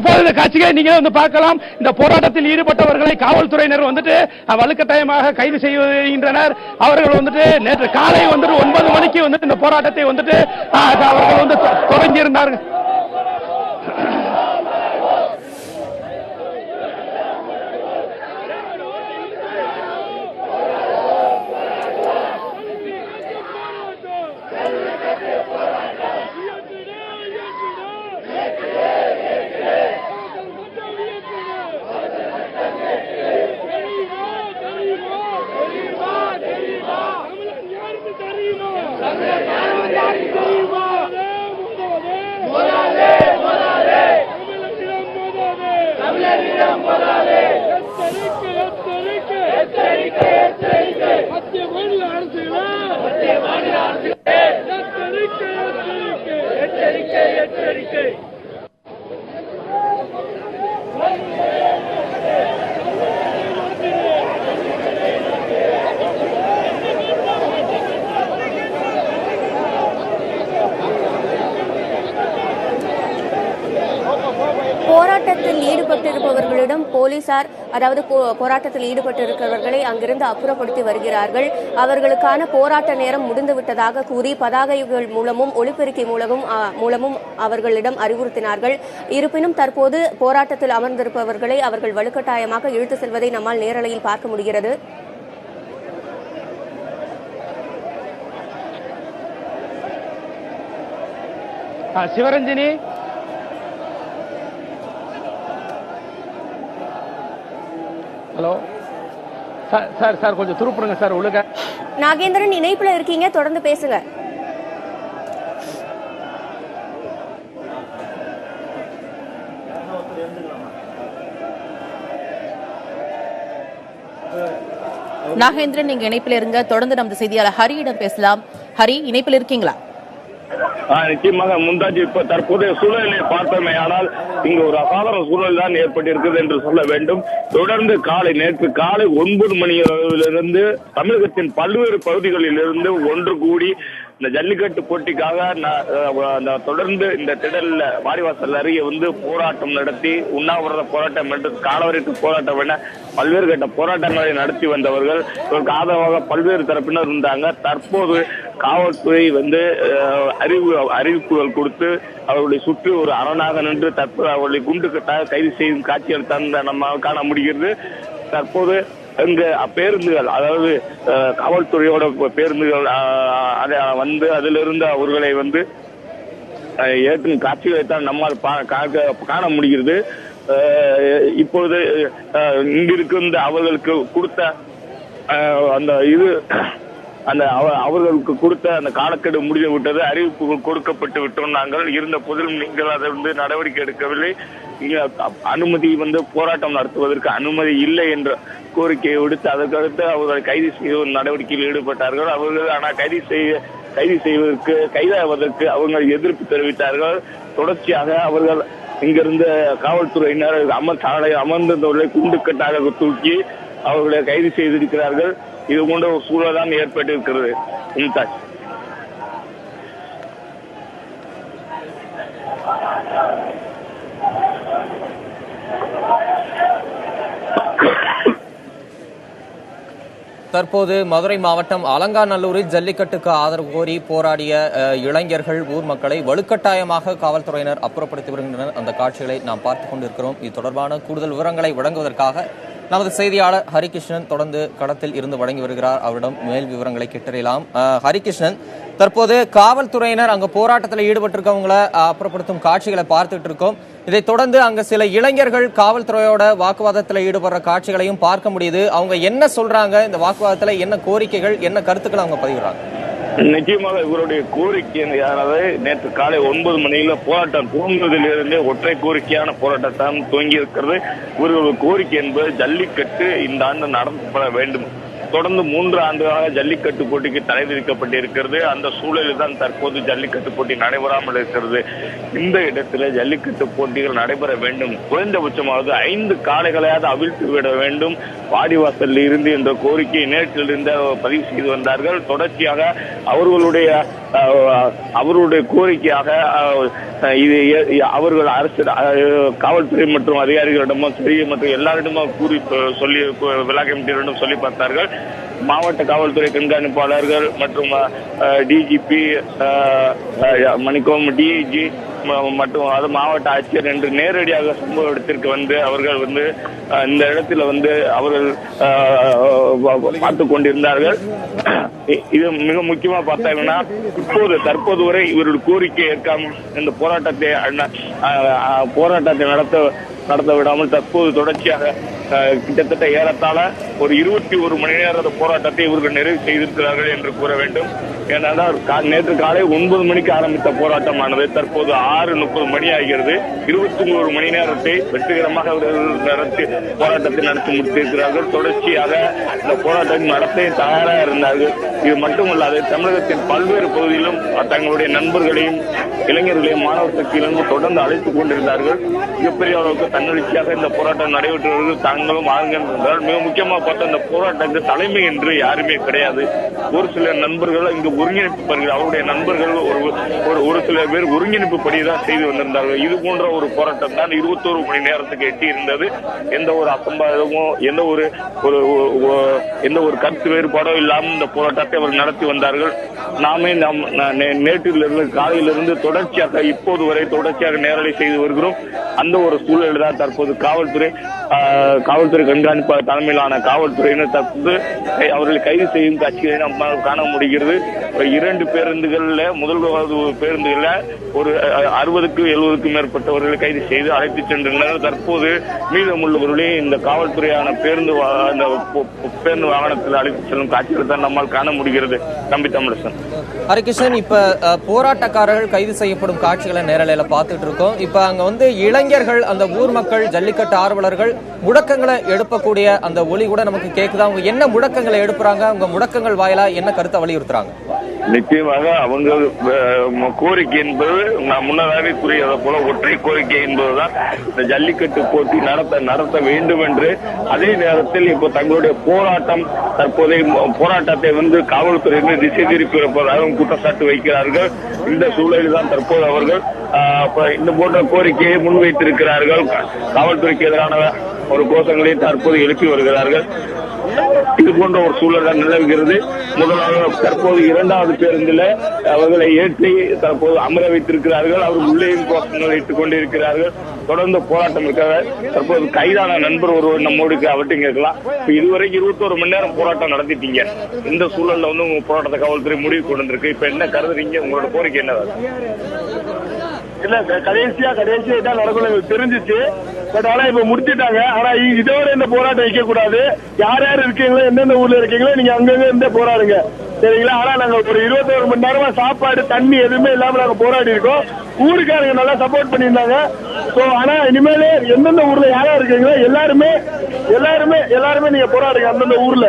தற்போது இந்த காட்சிகளை நீங்க வந்து பார்க்கலாம். இந்த போராட்டத்தில் ஈடுபட்டவர்களை காவல்துறையினர் வந்துட்டு வலுக்கட்டாயமாக கைது செய்கின்றனர். அவர்கள் வந்துட்டு நேற்று காலை வந்துட்டு 9 மணிக்கு வந்துட்டு இந்த போராட்டத்தை வந்துட்டு அவர்கள் வந்து தொடங்கி இருந்தார்கள். போராட்டத்தில் ஈடுபட்டிருப்பவர்களிடம் போலீசார், அதாவது போராட்டத்தில் ஈடுபட்டிருக்கிறவர்களை அங்கிருந்து அப்புறப்படுத்தி வருகிறார்கள். அவர்களுக்கான போராட்ட நேரம் முடிந்துவிட்டதாக கூறி பதாகைகள் மூலமும் ஒலிபெருக்கி மூலமும் அவர்களிடம் அறிவுறுத்தினார்கள். இருப்பினும் தற்போது போராட்டத்தில் அமர்ந்திருப்பவர்களை அவர்கள் வலுக்கட்டாயமாக இழுத்து செல்வதை நம்மால் நேரலையில் பார்க்க முடிகிறது. சிவரஞ்சனி, ஹலோ சார், சார் கொஞ்சம் துருப்புடுங்க சார் உள்ள. நாகேந்திரன் இணைப்புல இருக்கீங்க, தொடர்ந்து பேசுங்க. நாகேந்திரன், நீங்க இணைப்பில் இருங்க. தொடர்ந்து நமது செய்தியாளர் ஹரியிடம் பேசலாம். ஹரி, இணைப்பில் இருக்கீங்களா? நிச்சயமாக முந்தாஜி, இப்ப தற்போதைய சூழலை பார்த்தோமே ஆனால் இங்கு ஒரு அசாதாரண சூழல் தான் ஏற்பட்டிருக்கிறது என்று சொல்ல வேண்டும். தொடர்ந்து நேற்று காலை 9 மணி அளவிலிருந்து தமிழகத்தின் பல்வேறு பகுதிகளில் இருந்து ஒன்று கூடி இந்த ஜல்லிக்கட்டு போட்டிக்காக தொடர்ந்து இந்த திடல்ல வாடிவாசல் அருகே வந்து போராட்டம் நடத்தி உண்ணாவிரத போராட்டம் என்று காலவரைக்கு போராட்டம் என பல்வேறு கட்ட போராட்டங்களை நடத்தி வந்தவர்கள் இதற்கு ஆதரவாக பல்வேறு தரப்பினர் இருந்தாங்க. தற்போது காவல்துறை வந்து அறிவிப்புகள் கொடுத்து அவர்களை சுற்றி ஒரு அரணாக நின்று தற்போது அவர்களை குண்டு கட்டாக கைது செய்யும் காட்சிகள் தான் நம்ம காண முடிகிறது. தற்போது இங்கு பேருந்துகள், அதாவது காவல்துறையோட பேருந்துகள் வந்து அதிலிருந்து அவர்களை வந்து ஏற்றும் காட்சிகளைத்தான் நம்மால் காண முடிகிறது. இப்பொழுது இங்கிருக்கின்ற அவர்களுக்கு கொடுத்த அவர்களுக்கு கொடுத்த அந்த காலக்கெடு முடிந்து விட்டது. அறிவிப்புகள் கொடுக்கப்பட்டு விட்டோம். நாங்கள் இருந்த போதிலும் நீங்கள் அதை வந்து நடவடிக்கை எடுக்கவில்லை. அனுமதி வந்து போராட்டம் நடத்துவதற்கு அனுமதி இல்லை என்ற கோரிக்கையை விடுத்து அதற்கடுத்து அவர்களை கைது செய்யும் நடவடிக்கையில் ஈடுபட்டார்கள். அவர்கள் ஆனால் கைதாவதற்கு அவங்க எதிர்ப்பு தெரிவித்தார்கள். தொடர்ச்சியாக அவர்கள் இங்கிருந்த காவல்துறையினர் அமர்ந்தவர்களை குண்டுக்கட்டாக தூக்கி அவர்களை கைது செய்திருக்கிறார்கள். இது போன்ற ஒரு சூழல் தான் ஏற்பட்டிருக்கிறது. தற்போது மதுரை மாவட்டம் அலங்காநல்லூரில் ஜல்லிக்கட்டுக்கு ஆதரவு கோரி போராடிய இளைஞர்கள், ஊர் மக்களை வலுக்கட்டாயமாக காவல்துறையினர் அப்புறப்படுத்தி வருகின்றனர். அந்த காட்சிகளை நாம் பார்த்துக் கொண்டிருக்கிறோம். இது தொடர்பான கூடுதல் விவரங்களை வழங்குவதற்காக நமது செய்தியாளர் ஹரிகிருஷ்ணன் தொடர்ந்து களத்தில் இருந்து வழங்கி வருகிறார். அவரிடம் மேல் விவரங்களை கேட்டறியலாம். ஹரிகிருஷ்ணன், தற்போது காவல்துறையினர் அங்க போராட்டத்தில் ஈடுபட்டிருக்கவங்களை அப்புறப்படுத்தும் காட்சிகளை பார்த்துட்டு இருக்கோம். இதைத் தொடர்ந்து அங்க சில இளைஞர்கள் காவல்துறையோட வாக்குவாதத்தில் ஈடுபடுற காட்சிகளையும் பார்க்க முடியுது. அவங்க என்ன சொல்றாங்க, இந்த வாக்குவாதத்துல என்ன கோரிக்கைகள், என்ன கருத்துக்கள் அவங்க பதிவிடுறாங்க? நிச்சயமாக இவருடைய கோரிக்கையானது நேற்று காலை 9 மணியில போராட்டம் துவங்குவதிலிருந்தே ஒற்றை கோரிக்கையான போராட்டத்தான் துவங்கி இருக்கிறது. இவர்களுடைய கோரிக்கை என்பது ஜல்லிக்கட்டு இந்த ஆண்டு நடத்தப்பட வேண்டும். தொடர்ந்து 3 ஆண்டுகளாக ஜல்லிக்கட்டு போட்டிக்கு தடை விதிக்கப்பட்டிருக்கிறது. அந்த சூழலில் தான் தற்போது ஜல்லிக்கட்டு போட்டி நடைபெறாமல் இருக்கிறது. இந்த இடத்துல ஜல்லிக்கட்டு போட்டிகள் நடைபெற வேண்டும். குறைந்தபட்சமாவது 5 காளைகளையாவது அவிழ்த்து விட வேண்டும் வாடிவாசலில் இருந்து என்ற கோரிக்கை நேற்றிலிருந்து பதிவு செய்து வந்தார்கள். தொடர்ச்சியாக அவர்களுடைய கோரிக்கையாக இது அவர்கள் அரசு காவல்துறை மற்றும் அதிகாரிகளிடமும் சரி மற்றும் எல்லாரிடமும் கூறி சொல்லி விளக்கமிட்டிடம் சொல்லி பார்த்தார்கள். மாவட்ட காவல்துறை கண்காணிப்பாளர்கள் மற்றும் டிஜிபி டிஐஜி மற்றும் அது மாவட்ட ஆட்சியர் என்று நேரடியாக சம்பவ இடத்திற்கு வந்து அவர்கள் வந்து இந்த இடத்துல வந்து அவர்கள் பார்த்து கொண்டிருந்தார்கள். இது மிக முக்கியமா பார்த்தாங்கன்னா தற்போது வரை இவருடைய கோரிக்கை ஏற்காமல் இந்த போராட்டத்தை நடத்த விடாமல் தற்போது தொடர்ச்சியாக கிட்டத்தட்ட ஏறத்தாழ ஒரு 21 மணி நேர போராட்டத்தை இவர்கள் நிறைவு செய்திருக்கிறார்கள் என்று கூற வேண்டும். ஏனென்றால் நேற்று காலை 9 மணிக்கு ஆரம்பித்த போராட்டமானது தற்போது 6:30 மணி ஆகிறது. 21 மணி நேரத்தை வெற்றிகரமாக போராட்டத்தை நடத்தி முடித்திருக்கிறார்கள். தொடர்ச்சியாக இந்த போராட்டம் நடத்த தயாராக இருந்தார்கள். இது மட்டுமல்லாது தமிழகத்தின் பல்வேறு பகுதியிலும் தங்களுடைய நண்பர்களையும் இளைஞர்களையும் மாணவர் சக்தியிலும் தொடர்ந்து அழைத்துக் கொண்டிருந்தார்கள். மிகப்பெரிய அளவுக்கு தன்னெழுச்சியாக இந்த போராட்டம் நடைபெற்றவர்கள் தாங்களும் ஆளுங்கள். மிக முக்கியமாக பார்த்த இந்த போராட்டத்துக்கு தலைமை என்று யாருமே கிடையாது. ஒரு சில நண்பர்கள் இங்கு ஒருங்கிணைப்பு அவருடைய நண்பர்கள் ஒரு சில பேர் ஒருங்கிணைப்பு படிதான் செய்து வந்திருந்தார்கள். இது போன்ற ஒரு போராட்டம் தான் 21 மணி நேரத்துக்கு எட்டி இருந்தது. எந்த ஒரு அசம்பாவிதமோ எந்த ஒரு கருத்து வேறுபாடோ இல்லாமல் இந்த போராட்டத்தை அவர் நடத்தி வந்தார்கள். நாமே நேற்றிலிருந்து காலையிலிருந்து தொடர்ச்சியாக இப்போது வரை தொடர்ச்சியாக நேரலை செய்து வருகிறோம். அந்த ஒரு சூழலில் தான் தற்போது காவல்துறை கண்காணிப்பாளர் தலைமையிலான காவல்துறையினர் தற்போது அவர்களை கைது செய்யும் காட்சிகளை நம்மால் காண முடிகிறது. 2 பேருந்துகள்ல முதல்வது பேருந்துகள்ல ஒரு 60-70க்கும் மேற்பட்டவர்களை கைது செய்து அழைத்து சென்றனர். தற்போது மீதமுள்ளவர்களே இந்த காவல்துறையான பேருந்து வாகனத்தில் அழைத்து செல்லும் காட்சிகளை தான் நம்மால் காண முடிகிறது. தம்பி தமிழரசன். ஹரிகிருஷ்ணன், இப்ப போராட்டக்காரர்கள் கைது செய்யப்படும் காட்சிகளை நேரலையில பார்த்துட்டு இருக்கோம். இப்ப அங்க வந்து இளைஞர்கள், அந்த ஊர் மக்கள், ஜல்லிக்கட்டு ஆர்வலர்கள் முழக்கங்களை எழுப்பக்கூடிய அந்த ஒலி கூட நமக்கு கேக்குதா? அவங்க என்ன முழக்கங்களை எழுப்புறாங்க? அவங்க முழக்கங்கள் வாயிலா என்ன கருத்தை வலியுறுத்துறாங்க? நிச்சயமாக அவங்க கோரிக்கை என்பது நான் முன்னதாக கூறியதை போல ஒற்றை கோரிக்கை என்பதுதான் இந்த ஜல்லிக்கட்டு போட்டி நடத்த வேண்டும் என்று. அதே நேரத்தில் இப்போ தங்களுடைய தற்போதைய போராட்டத்தை வந்து காவல்துறையினர் திசை திருப்பி இருப்பதாக குற்றச்சாட்டு வைக்கிறார்கள். இந்த சூழலில் தான் தற்போது அவர்கள் இந்த போன்ற கோரிக்கையை முன்வைத்திருக்கிறார்கள். காவல்துறைக்கு எதிரான ஒரு கோஷங்களை தற்போது எழுப்பி வருகிறார்கள். இது போன்ற ஒரு சூழல் நிலவுகிறது. முதலாவது தற்போது 2வது பேருந்தில் அவர்களை ஏற்றி தற்போது அமர வைத்திருக்கிறார்கள். அவர் உள்ளேயும் கோஷங்கள் வைத்துக் கொண்டிருக்கிறார்கள். தொடர்ந்து போராட்டம் இருக்கிறார். தற்போது கைதான நண்பர் ஒருவர் நம்மோடு அவர்கிட்ட கேட்கலாம். இதுவரை 21 மணி நேரம் போராட்டம் நடத்திட்டீங்க. இந்த சூழல்ல வந்து உங்க போராட்டத்தை காவல்துறை முடிவு கொண்டு வந்திருக்கு. இப்ப என்ன கருதுறீங்க? உங்களோட கோரிக்கை என்ன? இல்ல கடைசியா தான் நடக்கணும் தெரிஞ்சிச்சு. பட் ஆனா இப்ப முடிச்சுட்டாங்க. ஆனா இதோட இந்த போராட்டம் வைக்க கூடாது. யார் இருக்கீங்களோ எந்தெந்த ஊர்ல இருக்கீங்களோ நீங்க அங்கங்க இருந்தே போராடுங்க, சரிங்களா? ஆனா நாங்க ஒரு 21 மணி நேரமா சாப்பாடு தண்ணி எதுவுமே இல்லாம நாங்க போராடி இருக்கோம். ஊருக்காரங்க நல்லா சப்போர்ட் பண்ணியிருந்தாங்க. சோ ஆனா இனிமேலே எந்தெந்த ஊர்ல யாரா இருக்கீங்களோ எல்லாருமே நீங்க போராடுங்க அந்தந்த ஊர்ல.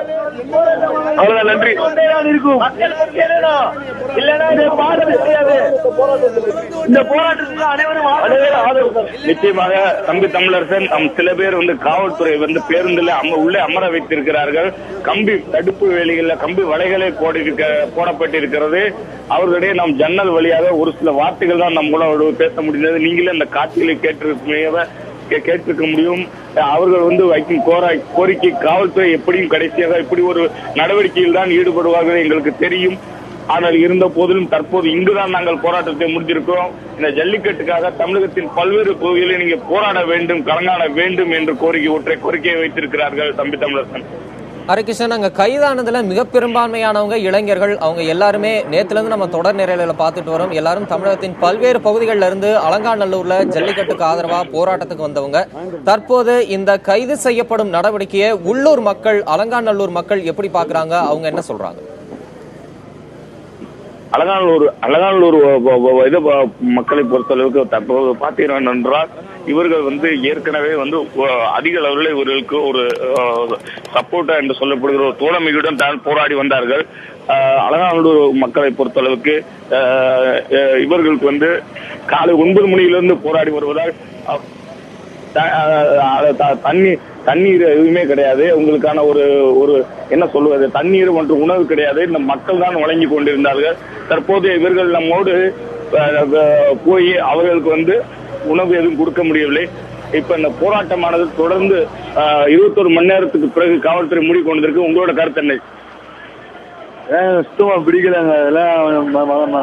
அவ்வளவுதான். நன்றி. இருக்கும் இந்த போராட்டத்துக்கு அனைவரும் நிச்சயமாக தம்பி தமிழரசன் சில பேர் வந்து காவல்துறை வந்து பேருந்துல உள்ளே அமர வைத்திருக்கிறார்கள். கம்பி தடுப்பு வேலிகள்ல கம்பி வலைகளை போடப்பட்டிருக்கிறது. அவர்களிடையே நாம் ஜன்னல் வழியாக ஒரு சில வார்த்தைகள் தான் நம்மளோட பேச முடிந்தது. நீங்களே அந்த காட்சிகளை கேட்டிருக்க முடியும். அவர்கள் வந்து வைக்கும் கோரிக்கை காவல்துறை எப்படியும் கடைசியாக இப்படி ஒரு நடவடிக்கையில் தான் ஈடுபடுவார்கள் எங்களுக்கு தெரியும். ஆனால் இருந்த போதிலும் தற்போது இங்குதான் நாங்கள் போராட்டத்தை முடித்திருக்கிறோம். இந்த ஜல்லிக்கட்டுக்காக தமிழகத்தின் பல்வேறு பகுதிகளில் நீங்க போராட வேண்டும், கலங்காட வேண்டும் என்று ஒற்றை கோரிக்கையை வைத்திருக்கிறார்கள். தம்பி தமிழரசன். ஹரிகிருஷ்ணன், அங்க கைதானதுல மிக பெரும்பான்மையானவங்க இளைஞர்கள். அவங்க எல்லாருமே நேத்துல இருந்து நம்ம தொடர் நிலையில பார்த்துட்டு வரோம். எல்லாரும் தமிழகத்தின் பல்வேறு பகுதிகளில இருந்து அலங்காநல்லூர்ல ஜல்லிக்கட்டுக்கு ஆதரவா போராட்டத்துக்கு வந்தவங்க. தற்போது இந்த கைது செய்யப்படும் நடவடிக்கையை உள்ளூர் மக்கள், அலங்காநல்லூர் மக்கள் எப்படி பாக்குறாங்க? அவங்க என்ன சொல்றாங்க? அலங்காநல்லூர் மக்களை பொறுத்தளவுக்கு தற்போது பார்த்தீர்கள் என்றால் இவர்கள் வந்து ஏற்கனவே வந்து அதிக அளவில் இவர்களுக்கு ஒரு சப்போர்ட்டா என்று சொல்லப்படுகிற ஒரு தோழமையுடன் தான் போராடி வந்தார்கள். அலங்காநல்லூர் மக்களை பொறுத்தளவுக்கு இவர்களுக்கு வந்து காலை 9 மணியிலிருந்து போராடி வருவதால் தண்ணீர் எதுவுமே கிடையாது. உங்களுக்கான ஒரு என்ன சொல்லுவது, தண்ணீர் மற்றும் உணவு கிடையாது. இந்த மக்கள் தான் வழங்கி கொண்டிருந்தார்கள். தற்போது இவர்கள் நம்மோடு போய் அவர்களுக்கு வந்து உணவு எதுவும் கொடுக்க முடியவில்லை. இப்ப இந்த போராட்டமானது தொடர்ந்து 21 மணி நேரத்துக்கு பிறகு காவல்துறை மூடி கொண்டிருக்கு. உங்களோட கருத்து என்ன? சுத்தமா பிடிக்கலங்க. அதெல்லாம்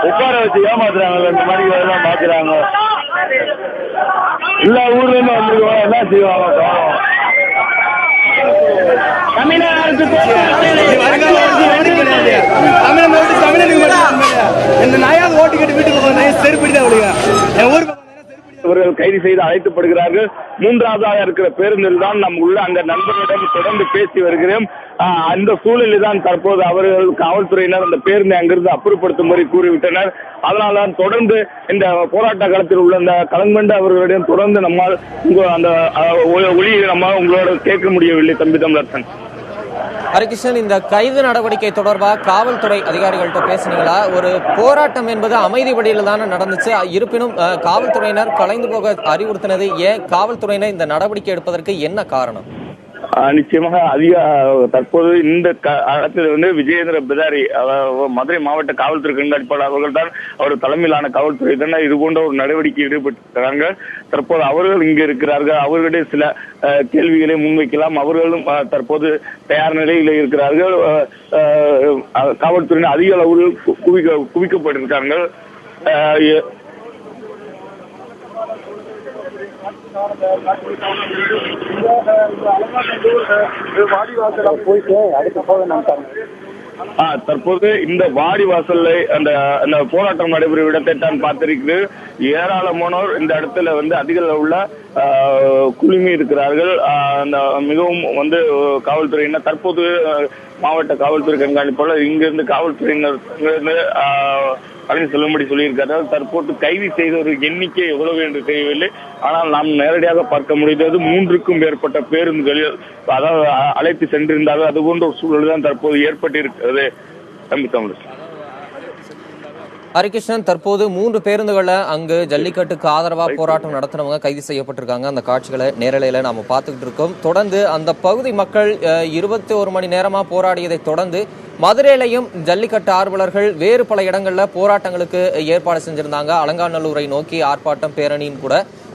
உட்கார வச்சு ஏமாத்துறாங்க. இந்த மாதிரி இதெல்லாம் பாக்குறாங்க. எல்லா ஊர்ல இருந்து வந்துருக்கோம். என்ன செய்வாங்க? தமிழ்நாடு இந்த நாயாவது ஓட்டு கேட்டு வீட்டுக்கு போக செருப்பிடிதான் அவளுங்க. என் ஊர் இவர்கள் கைது செய்து அழைக்கப்படுகிறார்கள். மூன்றாவதாக இருக்கிற பேருந்தில் தான் நாம் உள்ள அங்க நண்பர்களிடம் தொடர்ந்து பேசி வருகிறோம். அந்த சூழலில் தான் தற்போது அவர்கள் காவல்துறையினர் அந்த பேருந்தை அங்கிருந்து அப்புறப்படுத்தும்படி கூறிவிட்டனர். அதனால்தான் தொடர்ந்து இந்த போராட்ட களத்தில் உள்ள அந்த கலங்கண்டு அவர்களிடம் தொடர்ந்து நம்மால் அந்த ஒளியை நம்மால் உங்களோட கேட்க முடியவில்லை. தம்பி தமிழரசன். ஹரிகிருஷ்ணன், இந்த கைது நடவடிக்கை தொடர்பாக காவல்துறை அதிகாரிகள்கிட்ட பேசுனீங்களா? ஒரு போராட்டம் என்பது அமைதி வழியில் தானே நடந்துச்சு. இருப்பினும் காவல்துறையினர் கலைந்து போக அறிவுறுத்தினது ஏன்? காவல்துறையினர் இந்த நடவடிக்கை எடுப்பதற்கு என்ன காரணம்? நிச்சயமாக தற்போது இந்த இடத்தில் வந்து விஜயேந்திர பிதாரி மதுரை மாவட்ட காவல்துறை கண்காணிப்பாளர் அவர்கள் தான் அவர் தலைமையிலான காவல்துறை தான் இது போன்ற ஒரு நடவடிக்கை ஈடுபட்டிருக்கிறாங்க. தற்போது அவர்கள் இங்கு இருக்கிறார்கள். அவர்களுடைய சில கேள்விகளை முன்வைக்கலாம். அவர்களும் தற்போது தயார் நிலையில் இருக்கிறார்கள். காவல்துறையினர் அதிக அளவில் குவிக்கப்பட்டிருக்காங்க. தற்போது இந்த வாடிவாசல்ல அந்த போராட்டம் நடைபெறும் இடத்தை தான் பார்த்திருக்கிறது. ஏராளமானோர் இந்த இடத்துல வந்து அதிக உள்ள குழுமி இருக்கிறார்கள். அந்த மிகவும் வந்து காவல்துறையினர் தற்போது மாவட்ட காவல்துறை கண்காணிப்பாளர் இங்கிருந்து காவல்துறையினர் சொல்லும்படி சொல்லியிருக்கிறார். தற்போது கைது செய்தவர் எண்ணிக்கை எவ்வளவு என்று தெரியவில்லை. ஆனால் நாம் நேரடியாக பார்க்க முடிந்தது 3க்கும் மேற்பட்ட பேருந்துகளில் அதாவது அழைத்து சென்றிருந்தார்கள். அதுபோன்ற ஒரு சூழல் தான் தற்போது ஏற்பட்டிருக்கிறது. தம்பி தமிழ். ஹரிகிருஷ்ணன், தற்போது 3 பேருந்துகளை அங்கு ஜல்லிக்கட்டுக்கு ஆதரவா போராட்டம் நடத்தினவங்க கைது செய்யப்பட்டிருக்காங்க. அந்த காட்சிகளை நேரலையில நாம பார்த்துக்கிட்டு இருக்கோம். தொடர்ந்து அந்த பகுதி மக்கள் 21 மணி நேரமா போராடியதை தொடர்ந்து மதுரையிலையும் ஜல்லிக்கட்டு ஆர்வலர்கள் வேறு பல இடங்கள்ல போராட்டங்களுக்கு ஏற்பாடு செஞ்சிருந்தாங்க. அலங்காநல்லூரை நோக்கி ஆர்ப்பாட்டம், பேரணின்னு கூட.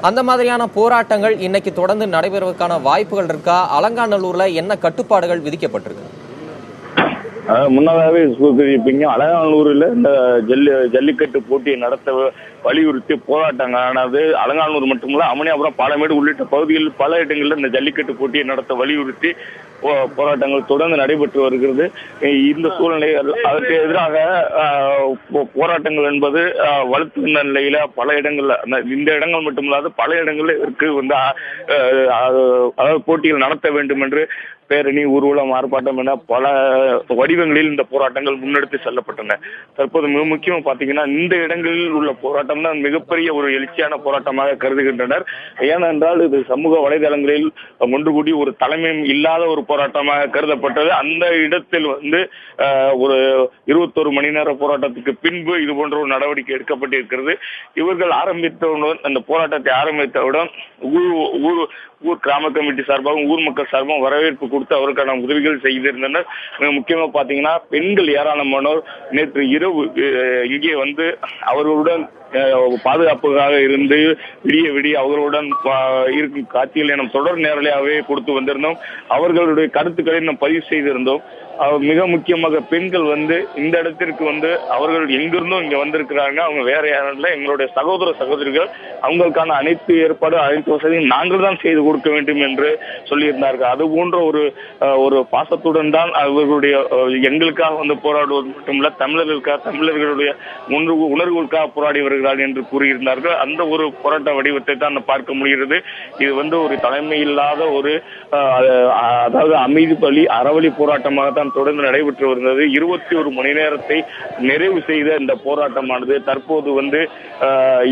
அந்த மாதிரியான போராட்டங்கள் இன்னைக்கு தொடர்ந்து நடைபெறுவதற்கான வாய்ப்புகள் இருக்கா? அலங்காநல்லூர்ல என்ன கட்டுப்பாடுகள் விதிக்கப்பட்டிருக்கு? முன்னதாகவே சொல்லியிருப்பீங்க, அலங்காநல்லூரில் இந்த ஜல்லிக்கட்டு போட்டியை நடத்த வலியுறுத்தி போராட்டங்களானது அலங்காநல்லூர் மட்டுமல்ல அமனியாபுரம், பாலமேடு உள்ளிட்ட பகுதிகளில் பல இடங்களில் இந்த ஜல்லிக்கட்டு போட்டியை நடத்த வலியுறுத்தி போராட்டங்கள் தொடர்ந்து நடைபெற்று வருகிறது. இந்த சூழ்நிலை அதற்கு எதிராக போராட்டங்கள் என்பது வலுத்துள்ள நிலையில பல இடங்கள்ல இந்த இடங்கள் மட்டுமில்லாது பல இடங்கள்ல இருக்கு வந்து அதாவது போட்டிகள் நடத்த வேண்டும் என்று பேரணி, ஊர்வலம், ஆர்ப்பாட்டம் என பல வடிவங்களில் இந்த போராட்டங்கள் முன்னெடுத்து செல்லப்பட்டன. தற்போது மிக முக்கியம் பாத்தீங்கன்னா இந்த இடங்களில் உள்ள போராட்டம் தான் மிகப்பெரிய ஒரு எழுச்சியான போராட்டமாக கருதுகின்றனர். ஏனென்றால் இது சமூக வலைதளங்களில் ஒன்று கூடி ஒரு தலைமையும் இல்லாத ஒரு போராட்டமாக கருதப்பட்டது. அந்த இடத்தில் வந்து ஒரு 21 மணி நேர போராட்டத்துக்கு பின்பு இது போன்ற ஒரு நடவடிக்கை எடுக்கப்பட்டிருக்கிறது. இவர்கள் ஆரம்பித்தவுடன் அந்த போராட்டத்தை ஆரம்பித்தவுடன் ஊர் கிராம கமிட்டி சார்பாகவும் ஊர் மக்கள் சார்பாகவும் வரவேற்பு கொடுத்து அவருக்கான உதவிகள் செய்திருந்தனர். முக்கியமா பாத்தீங்கன்னா பெண்கள் ஏராளமானோர் நேற்று இரவு இங்கே வந்து அவர்களுடன் பாதுகாப்புக்காக இருந்து விடிய அவர்களுடன் இருக்கும் காட்சிகளை நாம் தொடர் நேரலையாகவே கொடுத்து வந்திருந்தோம். அவர்களுடைய கருத்துக்களை நாம் பதிவு செய்திருந்தோம். மிக முக்கியமாக பெண்கள் வந்து இந்த இடத்திற்கு வந்து அவர்கள் எங்கிருந்தும் இங்க வந்திருக்கிறாங்க. அவங்க வேற யாரும் இல்லை, எங்களுடைய சகோதர சகோதரிகள். அவங்களுக்கான அனைத்து ஏற்பாடு அனைத்து வசதியும் நாங்கள் தான் செய்து கொடுக்க வேண்டும் என்று சொல்லியிருந்தார்கள். அது போன்ற ஒரு பாசத்துடன் தான் அவர்களுடைய எங்களுக்காக வந்து போராடுவது மட்டுமல்ல, தமிழர்களுடைய உணர்வுகளுக்காக போராடி வருகிறார்கள் என்று கூறியிருந்தார்கள். அந்த ஒரு போராட்ட வடிவத்தை தான் பார்க்க முடிகிறது. இது வந்து ஒரு தலைமை இல்லாத ஒரு அதாவது அமைதி பலி அறவழி போராட்டமாக தான் தொடர்ந்து நடைபெற்று வருகிறது. 21 மணி நேரத்தை நிறைவு செய்த இந்த போராட்டமானது தற்போது வந்து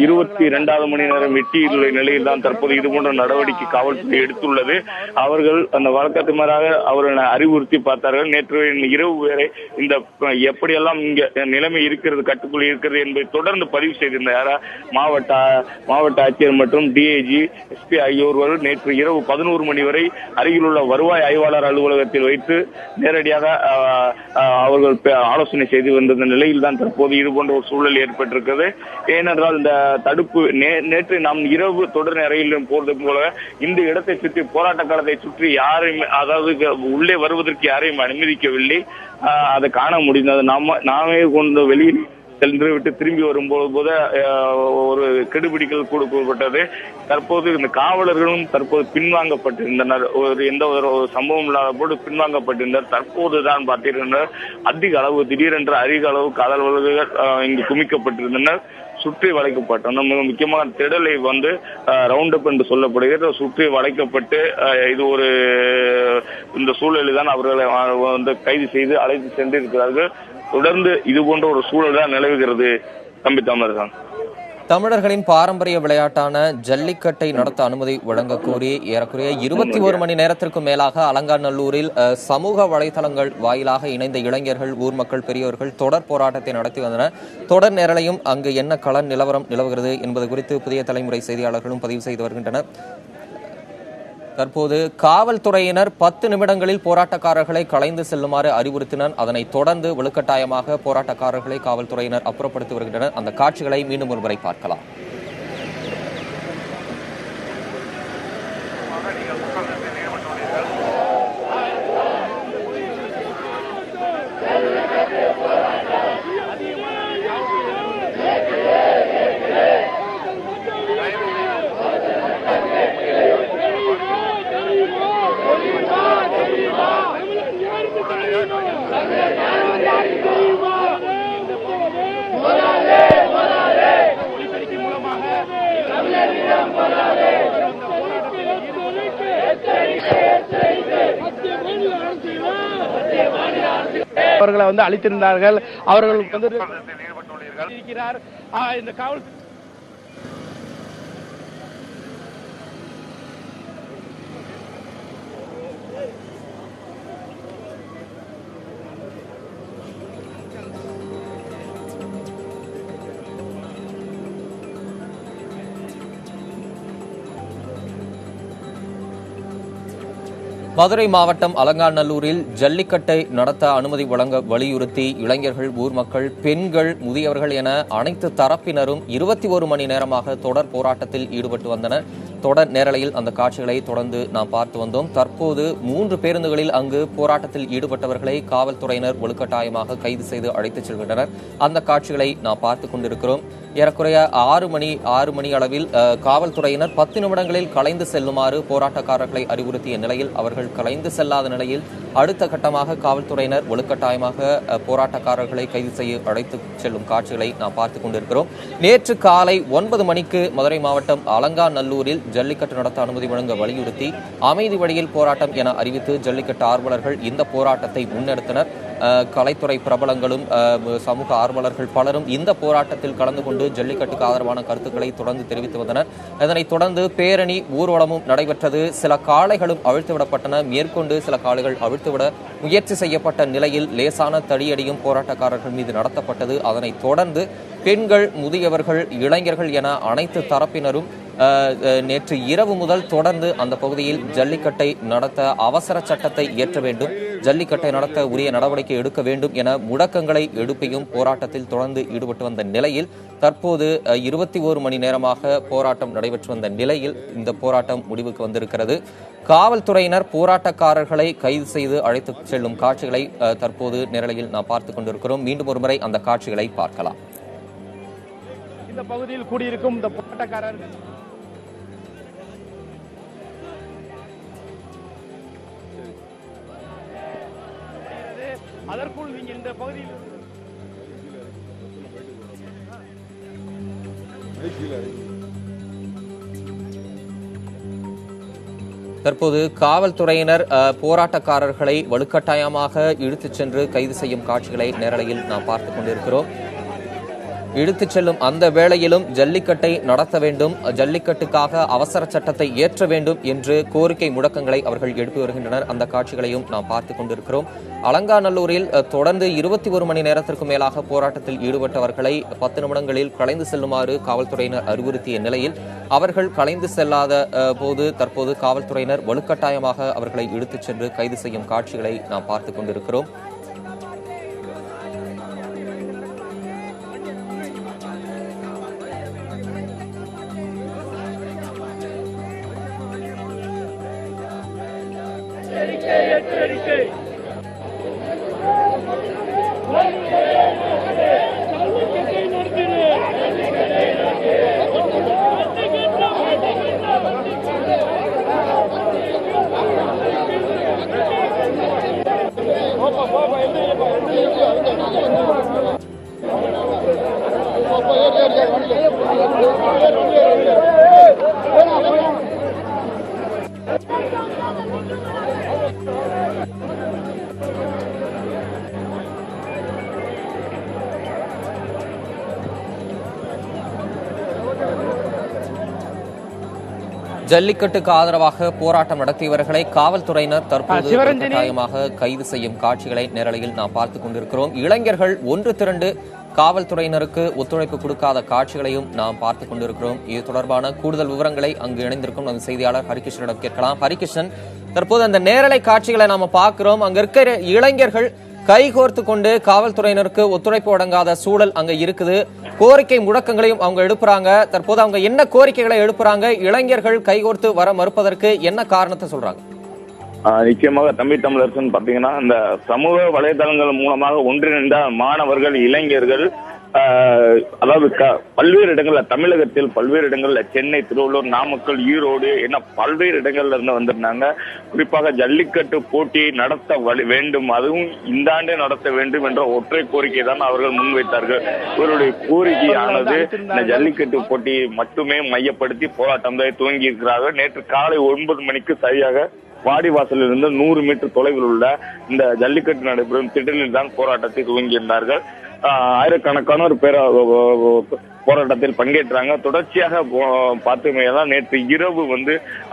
22வது மணி நேரம் எட்டியுள்ள நிலையில் தான் தற்போது இது போன்ற நடவடிக்கை காவல்துறை எடுத்துள்ளது. அவர்கள் அந்த வழக்கத்து மாறாக அவர்களை அறிவுறுத்தி பார்த்தார்கள். நேற்று இரவு வரை இந்த எப்படியெல்லாம் இங்க நிலைமை இருக்கிறது, கட்டுக்குள் இருக்கிறது என்பதை தொடர்ந்து பதிவு செய்திருந்தார் மாவட்ட ஆட்சியர் மற்றும் டிஐஜி, எஸ்பி ஆகியோர்கள் நேற்று இரவு 11 மணி வரை அருகில் உள்ள வருவாய் ஆய்வாளர் அலுவலகத்தில் வைத்து நேரடியாக முறையாக அவர்கள் ஆலோசனை செய்து வந்த நிலையில் தான் தற்போது இது போன்ற ஒரு சூழல் ஏற்பட்டிருக்கிறது. ஏனென்றால் இந்த தடுப்பு நேற்று நாம் இரவு தொடர் நிறையிலும் போறது போல இந்த இடத்தை சுற்றி போராட்ட காலத்தை சுற்றி யாரையும், அதாவது உள்ளே வருவதற்கு யாரையும் அனுமதிக்கவில்லை. அதை காண முடிந்தது. நாமே கொண்டு வெளியில் சென்று விட்டு திரும்பி வரும்போது ஒரு கெடுபிடிகள் கொடுக்கப்பட்டது. தற்போது இந்த காவலர்களும் தற்போது பின்வாங்கப்பட்டிருந்தனர். எந்த ஒரு சம்பவம் இல்லாத போது பின்வாங்கப்பட்டிருந்தனர். தற்போதுதான் பார்த்தீர்கள் அதிக அளவு திடீரென்று அதிக அளவு காவலர்கள் இங்கு குமிக்கப்பட்டிருந்தனர். சுற்றி வளைக்கப்பட்டனர். மிக முக்கியமான திடலை ரவுண்ட் அப் என்று சொல்லப்படுகிறது. சுற்றி வளைக்கப்பட்டு இது ஒரு இந்த சூழலில் தான் அவர்களை கைது செய்து அழைத்து சென்றிருக்கிறார்கள். தொடர்ந்து இது போன்ற ஒரு சூழல் தான் நிலவுகிறது. தம்பி தமிழர்கள் தமிழர்களின் பாரம்பரிய விளையாட்டான ஜல்லிக்கட்டை நடத்த அனுமதி வழங்க கோரி ஏறக்குறைய 21 மணி நேரத்திற்கும் மேலாக அலங்காநல்லூரில் சமூக வலைதளங்கள் வாயிலாக இணைந்த இளைஞர்கள், ஊர் மக்கள், பெரியவர்கள் தொடர் போராட்டத்தை நடத்தி வந்தனர். தொடர் நேரலையும் அங்கு என்ன கள நிலவரம் நிலவுகிறது என்பது குறித்து புதிய தலைமுறை செய்தியாளர்களும் பதிவு செய்து வருகின்றனர். தற்போது காவல்துறையினர் 10 நிமிடங்களில் போராட்டக்காரர்களை கலைந்து செல்லுமாறு அறிவுறுத்தினர். அதனைத் தொடர்ந்து வலுக்கட்டாயமாக போராட்டக்காரர்களை காவல்துறையினர் அப்புறப்படுத்தி வருகின்றனர். அந்த காட்சிகளை மீண்டும் ஒருமுறை பார்க்கலாம். அவர்களை அளித்திருந்தார்கள். அவர்கள் இருக்கிறார். இந்த காவல் மதுரை மாவட்டம் அலங்காநல்லூரில் ஜல்லிக்கட்டை நடத்த அனுமதி வழங்க வலியுறுத்தி இளைஞர்கள், ஊர் மக்கள், பெண்கள், முதியவர்கள் என அனைத்து தரப்பினரும் 21 மணி நேரமாக தொடர் போராட்டத்தில் ஈடுபட்டு வந்தனர். தொடர் நேரலையில் அந்த காட்சிகளை தொடர்ந்து நாம் பார்த்து வந்தோம். தற்போது 3 பேருந்துகளில் அங்கு போராட்டத்தில் ஈடுபட்டவர்களை காவல்துறையினர் வலுக்கட்டாயமாக கைது செய்து அழைத்துச் செல்கின்றனர். அந்த காட்சிகளை நாம் பார்த்துக் கொண்டிருக்கிறோம். ஏறக்குறைய 6 மணி அளவில் காவல்துறையினர் 10 நிமிடங்களில் கலைந்து செல்லுமாறு போராட்டக்காரர்களை அறிவுறுத்திய நிலையில் அவர்கள் கலைந்து செல்லாத நிலையில் அடுத்த கட்டமாக காவல்துறையினர் வலுக்கட்டாயமாக போராட்டக்காரர்களை கைது செய்ய அழைத்து செல்லும் காட்சிகளை நாம் பார்த்துக் கொண்டிருக்கிறோம். நேற்று காலை 9 மணிக்கு மதுரை மாவட்டம் அலங்காநல்லூரில் ஜல்லிக்கட்டு நடத்த அனுமதி வழங்க வலியுறுத்தி அமைதி வழியில் போராட்டம் என அறிவித்து ஜல்லிக்கட்டு ஆர்வலர்கள் இந்த போராட்டத்தை முன்னெடுத்தனர். கலைத்துறை பிரபலங்களும் சமூக ஆர்வலர்கள் பலரும் இந்த போராட்டத்தில் கலந்து கொண்டு ஜல்லிக்கட்டுக்கு ஆதரவான கருத்துக்களை தொடர்ந்து தெரிவித்து வந்தனர். இதனைத் தொடர்ந்து பேரணி, ஊர்வலமும் நடைபெற்றது. சில காளைகளும் அவிழ்த்துவிடப்பட்டன. மேற்கொண்டு சில காளைகள் அவிழ்த்துவிட முயற்சி செய்யப்பட்ட நிலையில் லேசான தடியடியும் போராட்டக்காரர்கள் மீது நடத்தப்பட்டது. அதனைத் தொடர்ந்து பெண்கள், முதியவர்கள், இளைஞர்கள் என அனைத்து தரப்பினரும் நேற்று இரவு முதல் தொடர்ந்து அந்த பகுதியில் ஜல்லிக்கட்டை நடத்த அவசர சட்டத்தை இயற்ற வேண்டும், ஜல்லிக்கட்டை நடத்த உரிய நடவடிக்கை எடுக்க வேண்டும் என முழக்கங்களை எழுப்பியும் போராட்டத்தில் தொடர்ந்து ஈடுபட்டு வந்த நிலையில் தற்போது 21 மணி நேரமாக போராட்டம் நடைபெற்று வந்த நிலையில் இந்த போராட்டம் முடிவுக்கு வந்திருக்கிறது. காவல்துறையினர் போராட்டக்காரர்களை கைது செய்து அழைத்து செல்லும் காட்சிகளை தற்போது நேரலையில் நாம் பார்த்துக் கொண்டிருக்கிறோம். மீண்டும் ஒருமுறை அந்த காட்சிகளை பார்க்கலாம். இந்த பகுதியில் கூடியிருக்கும் இந்த போராட்டக்காரர்கள் அதற்குள் நீங்க இந்த பகுதியில் தற்போது காவல்துறையினர் போராட்டக்காரர்களை வலுக்கட்டாயமாக இழுத்துச் சென்று கைது செய்யும் காட்சிகளை நேரலையில் நாம் பார்த்துக் கொண்டிருக்கிறோம். இழுத்துச் செல்லும் அந்த வேளையிலும் ஜல்லிக்கட்டை நடத்த வேண்டும், ஜல்லிக்கட்டுக்காக அவசர சட்டத்தை ஏற்ற வேண்டும் என்று கோரிக்கை முழக்கங்களை அவர்கள் எழுப்பி வருகின்றனர். அந்த காட்சிகளையும் நாம் பார்த்துக் கொண்டிருக்கிறோம். அலங்காநல்லூரில் தொடர்ந்து 21 மணி நேரத்திற்கு மேலாக போராட்டத்தில் ஈடுபட்டவர்களை 10 நிமிடங்களில் கலைந்து செல்லுமாறு காவல்துறையினர் அறிவுறுத்திய நிலையில் அவர்கள் கலைந்து செல்லாத போது தற்போது காவல்துறையினர் வலுக்கட்டாயமாக அவர்களை இழுத்துச் சென்று கைது செய்யும் காட்சிகளை நாம் பார்த்துக் கொண்டிருக்கிறோம். ஜல்லிக்கட்டுக்கு ஆதரவாக போராட்டம் நடத்தியவர்களை காவல்துறையினர் தற்போது கட்டாயமாக கைது செய்யும் காட்சிகளை நேரலையில் நாம் பார்த்துக் கொண்டிருக்கிறோம். இளைஞர்கள் ஒன்று திரண்டு காவல்துறையினருக்கு ஒத்துழைப்பு கொடுக்காத காட்சிகளையும் நாம் பார்த்துக் கொண்டிருக்கிறோம். இது தொடர்பான கூடுதல் விவரங்களை அங்கு இணைந்திருக்கும் நமது செய்தியாளர் ஹரிகிருஷ்ணனிடம் கேட்கலாம். ஹரிகிருஷ்ணன், தற்போது அந்த நேரலை காட்சிகளை நாம பார்க்கிறோம். அங்க இருக்கிற இளைஞர்கள் கைகோர்த்து கொண்டு காவல்துறையினருக்கு ஒத்துழைப்பு வழங்காத சூழல் அங்க இருக்குது. கோரிக்கை முழக்கங்களையும் அவங்க எழுப்புறாங்க. தற்போது அவங்க என்ன கோரிக்கைகளை எழுப்புறாங்க? இளைஞர்கள் கைகோர்த்து வர மறுப்பதற்கு என்ன காரணத்தை சொல்றாங்க? நிச்சயமாக தம்பி தமிழரசன் பாத்தீங்கன்னா இந்த சமூக வலைதளங்கள் மூலமாக ஒன்றிணைந்த மாணவர்கள், இளைஞர்கள், அதாவது பல்வேறு இடங்கள்ல, தமிழகத்தில் பல்வேறு இடங்கள்ல, சென்னை, திருவள்ளூர், நாமக்கல், ஈரோடு என பல்வேறு இடங்கள்ல இருந்து வந்திருந்தாங்க. குறிப்பாக ஜல்லிக்கட்டு போட்டியை நடத்த வேண்டும், அதுவும் இந்த ஆண்டே நடத்த வேண்டும் என்ற ஒற்றை கோரிக்கை தான் அவர்கள் முன்வைத்தார்கள். இவருடைய கோரிக்கையானது இந்த ஜல்லிக்கட்டு போட்டியை மட்டுமே மையப்படுத்தி போராட்டம் தான் துவங்கி இருக்கிறார்கள். நேற்று காலை 9 மணிக்கு சரியாக வாடிவாசலில் இருந்து 100 மீட்டர் தொலைவில் உள்ள இந்த ஜல்லிக்கட்டு நடைபெறும் திடலில் தான் போராட்டத்தை துவங்கியிருந்தார்கள். ஆயிரக்கணக்கானோர் போராட்டத்தில் பங்கேற்றாங்க. தொடர்ச்சியாக பார்த்தீங்கன்னா நேற்று இரவு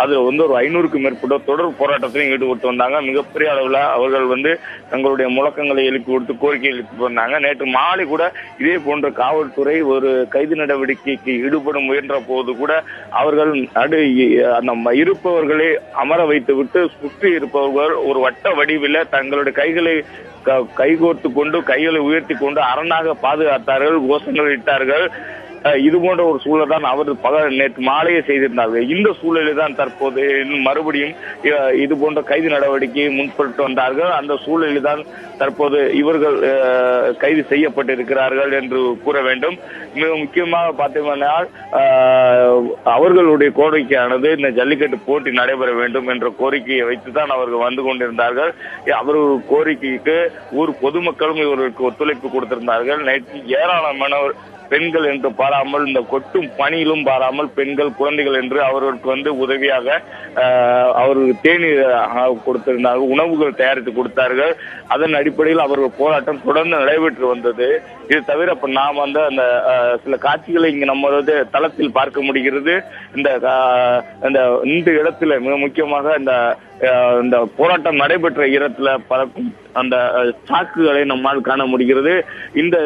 அதுல ஒரு 500க்கும் மேற்பட்ட தொடர் போராட்டத்திலும் ஈடுபட்டு வந்தாங்க. மிகப்பெரிய அளவுல அவர்கள் தங்களுடைய முழக்கங்களை எழுப்பி கொடுத்து கோரிக்கை எழுப்பி வந்தாங்க. நேற்று மாலை கூட இதே போன்ற காவல்துறை ஒரு கைது நடவடிக்கைக்கு ஈடுபட முயன்ற போது கூட அவர்கள் அந்த இருப்பவர்களை அமர வைத்து விட்டு சுற்றி இருப்பவர்கள் ஒரு வட்ட வடிவில் தங்களுடைய கைகளை கைகோர்த்து கொண்டு கைகளை உயர்த்தி கொண்டு அரணாக பாதுகாத்தார்கள், கோஷங்கள் இட்டார்கள். இது போன்ற ஒரு சூழல் தான் அவர் நேற்று மாலையே செய்திருந்தார்கள். இந்த சூழலில் தான் தற்போது மறுபடியும் இது போன்ற கைது நடவடிக்கையை முன்பட்டு வந்தார்கள். அந்த சூழலில் தான் தற்போது இவர்கள் கைது செய்யப்பட்டிருக்கிறார்கள் என்று கூற வேண்டும். மிக முக்கியமாக பார்த்தீங்கன்னா அவர்களுடைய கோரிக்கையானது இந்த ஜல்லிக்கட்டு போட்டி நடைபெற வேண்டும் என்ற கோரிக்கையை வைத்துதான் அவர்கள் வந்து கொண்டிருந்தார்கள். அவர்கள் கோரிக்கைக்கு ஊர் பொதுமக்களும் இவர்களுக்கு ஒத்துழைப்பு கொடுத்திருந்தார்கள். நேற்று ஏராளமானவர் பெண்கள் என்று பாராமல், இந்த கொட்டும் பணியிலும் பாராமல் பெண்கள், குழந்தைகள் என்று அவர்களுக்கு உதவியாக அவர்கள் தேநீர் கொடுத்திருந்தார்கள், உணவுகள் தயாரித்து கொடுத்தார்கள். அதன் அடிப்படையில் அவர்கள் போராட்டம் தொடர்ந்து நடைபெற்று வந்தது. இது தவிர இப்ப நாம் அந்த சில காட்சிகளை இங்க நம்ம தளத்தில் பார்க்க முடிகிறது. இந்த இடத்துல மிக முக்கியமாக இந்த போராட்டம் நடைபெற்ற இடத்துல பறக்கும் அந்த சாக்குகளை நம்மால் காண முடிகிறது. இந்த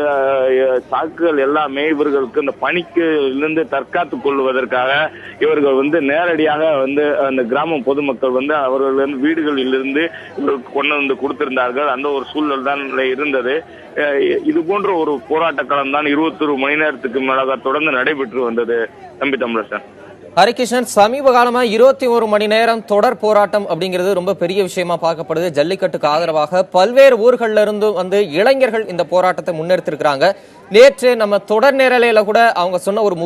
சாக்குகள் எல்லாமே இவர்களுக்கு இந்த பணிக்கு இருந்து தற்காத்துக் கொள்வதற்காக இவர்கள் நேரடியாக அந்த கிராம பொதுமக்கள் அவர்கள் வீடுகளில் இருந்து இவர்களுக்கு கொண்டு வந்து கொடுத்திருந்தார்கள். அந்த ஒரு சூழல் தான் இருந்தது. இது போன்ற ஒரு போராட்ட களம் தான் 21 மணி நேரத்துக்கு மேலாக தொடர்ந்து நடைபெற்று வந்தது. தம்பி தமிழரசன். ஹரிகிருஷ்ணன், சமீப காலமா 21 மணி நேரம் தொடர் போராட்டம் அப்படிங்கிறது ரொம்ப பெரிய விஷயமா பார்க்கப்படுது. ஜல்லிக்கட்டுக்கு ஆதரவாக பல்வேறு ஊர்கள்ல இருந்து இளைஞர்கள் இந்த போராட்டத்தை முன்னெடுத்திருக்கிறாங்க. நேற்று நம்ம தொடர் நேரலையில கூட அவங்க சொன்ன ஒரு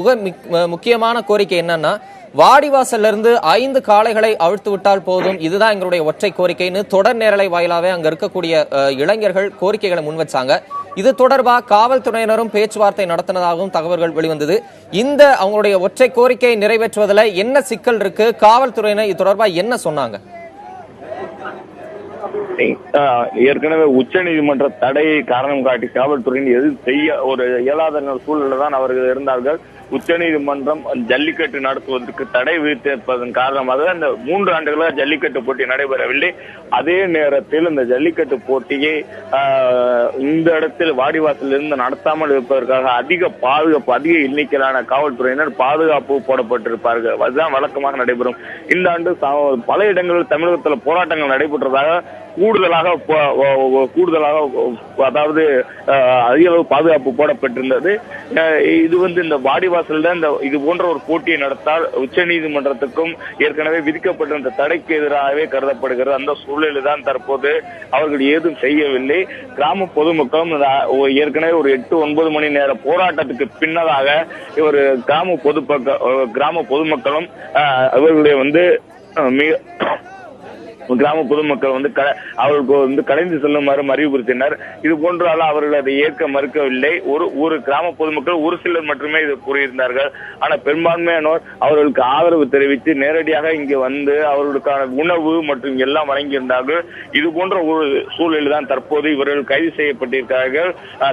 முக்கியமான கோரிக்கை என்னன்னா, வாடிவாசல்ல இருந்து 5 காளைகளை அவிழ்த்து விட்டால் போதும், இதுதான் எங்களுடைய ஒற்றை கோரிக்கைன்னு தொடர் நேரலை வாயிலாவே அங்க இருக்கக்கூடிய இளைஞர்கள் கோரிக்கைகளை முன்வச்சாங்க. இது தொடர்பாக காவல்துறையினரும் பேச்சுவார்த்தை நடத்தினதாகவும் தகவல்கள் வெளிவந்தது. இந்த அவங்களுடைய ஒற்றை கோரிக்கையை நிறைவேற்றுவதில் என்ன சிக்கல் இருக்கு? காவல்துறையினர் இது தொடர்பாக என்ன சொன்னாங்க? ஏற்கனவே உச்ச நீதிமன்ற தடையை காரணம் காட்டி காவல்துறையின் எதுவும் செய்ய ஒரு இயலாத சூழலில் தான் அவர்கள் இருந்தார்கள். உச்சநீதிமன்றம் ஜல்லிக்கட்டு நடத்துவதற்கு தடை விதித்திருப்பதன் காரணமாக இந்த 3 ஆண்டுகளாக ஜல்லிக்கட்டு போட்டி நடைபெறவில்லை. அதே நேரத்தில் இந்த ஜல்லிக்கட்டு போட்டியை இந்த இடத்தில் வாடிவாசலிருந்து நடத்தாமல் இருப்பதற்காக அதிக பாதுகாப்பு, அதிக எண்ணிக்கையிலான காவல்துறையினர் பாதுகாப்பு போடப்பட்டிருப்பார்கள். அதுதான் வழக்கமாக நடைபெறும். இந்த ஆண்டு பல இடங்களில் தமிழகத்தில் போராட்டங்கள் நடைபெற்றதாக கூடுதலாக அதாவது அதிக அளவு பாதுகாப்பு போடப்பட்டிருந்தது. இது இந்த வாடிவாசல் இந்த இது போன்ற ஒரு போட்டியை நடத்தால் உச்ச நீதிமன்றத்துக்கும் ஏற்கனவே விதிக்கப்பட்டிருந்த தடைக்கு எதிராகவே கருதப்படுகிறது. அந்த சூழலில் தான் தற்போது அவர்கள் ஏதும் செய்யவில்லை. கிராம பொதுமக்களும் ஏற்கனவே ஒரு 8-9 மணி நேர போராட்டத்துக்கு பின்னதாக ஒரு கிராம பொதுமக்களும் அவர்களுடைய கிராம பொதுமக்கள் அவர்களுக்கு கலைந்து செல்லுமாறு அறிவுறுத்தினர். இது போன்றால் அவர்கள் அதை ஏற்க மறுக்கவில்லை. ஒரு கிராம பொதுமக்கள் ஒரு சிலர் மட்டுமே இது கூறியிருந்தார்கள். ஆனால் பெரும்பான்மையானோர் அவர்களுக்கு ஆதரவு தெரிவித்து நேரடியாக இங்கு வந்து அவர்களுக்கான உணவு மற்றும் எல்லாம் வழங்கியிருந்தார்கள். இது போன்ற ஒரு சூழலில் தான் தற்போது இவர்கள் கைது செய்யப்பட்டிருக்கிறார்கள்.